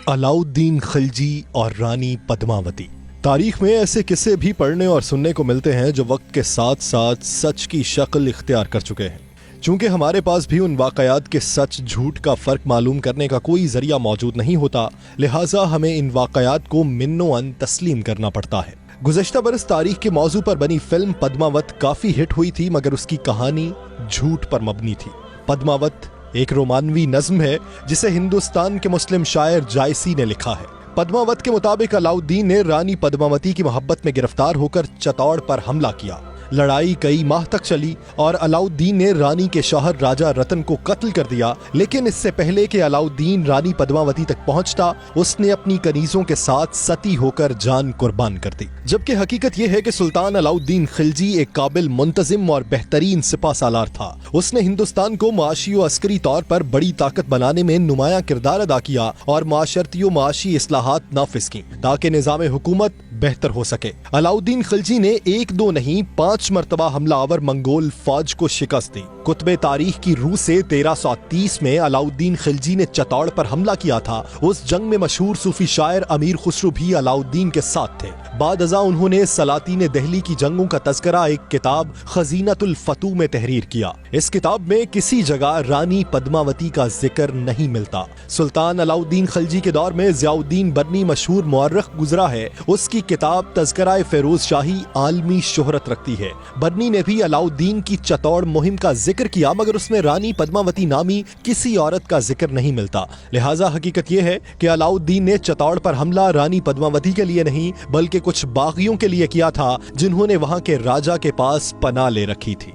अलाउद्दीन खिलजी और रानी पद्मावती। तारीख में ऐसे किस्से भी पढ़ने और सुनने को मिलते हैं जो वक्त के साथ साथ सच की शक्ल इख्तियार कर चुके हैं। चूंकि हमारे पास भी उन वाकयात के सच झूठ का फर्क मालूम करने का कोई जरिया मौजूद नहीं होता, लिहाजा हमें इन वाकयात को मिन्नो अन तस्लीम करना पड़ता है। गुज़श्ता बरस तारीख के मौजू पर बनी फिल्म पद्मावत काफी हिट हुई थी, मगर उसकी कहानी झूठ पर मबनी थी। पद्मावत एक रोमानवी नज्म है जिसे हिंदुस्तान के मुस्लिम शायर जायसी ने लिखा है। पद्मावत के मुताबिक अलाउद्दीन ने रानी पद्मावती की मोहब्बत में गिरफ्तार होकर चित्तौड़ पर हमला किया। लड़ाई कई माह तक चली और अलाउद्दीन ने रानी के शौहर राजा रतन को कत्ल कर दिया, लेकिन इससे पहले कि अलाउद्दीन रानी पद्मावती तक पहुंचता, उसने अपनी कनीजों के साथ सती होकर जान कुर्बान कर दी। जबकि हकीकत यह है कि सुल्तान अलाउद्दीन खिलजी एक काबिल, मुंतजिम और बेहतरीन सिपा सालार था। उसने हिंदुस्तान को माशी और अस्करी तौर पर बड़ी ताकत बनाने में नुमाया किरदार अदा किया और माशरती और माशी इस्लाहात नाफिज की ताकि निजाम हुकूमत बेहतर हो सके। अलाउद्दीन खिलजी ने एक दो नहीं 5 मरतबा हमलावर मंगोल फौज को शिकस्त दी। कुतबे तारीख की रूह से 1330 में अलाउद्दीन खिलजी ने चित्तौड़ पर हमला किया था। उस जंग में मशहूर सूफी शायर अमीर खुसरो भी अलाउद्दीन के साथ थे। बाद अज़ा उन्होंने सलातीन दिल्ली की जंगों का तज़किरा एक किताब खजीनतुल फतूह में तहरीर किया। इस किताब में किसी जगह रानी पद्मावती का जिक्र नहीं मिलता। सुल्तान अलाउद्दीन खिलजी के दौर में ज़ियाउद्दीन बर्नी मशहूर मुअर्रिख गुजरा है। उसकी किताब तज़किरा फ़िरोज़ शाही आलमी शोहरत रखती है। बर्नी ने भी अलाउद्दीन की चित्तौड़ मुहिम का जिक्र किया, मगर उसमें रानी पद्मावती नामी किसी औरत का जिक्र नहीं मिलता। लिहाजा हकीकत यह है कि अलाउद्दीन ने चित्तौड़ पर हमला रानी पद्मावती के लिए नहीं, बल्कि कुछ बागियों के लिए किया था जिन्होंने वहां के राजा के पास पनाह ले रखी थी।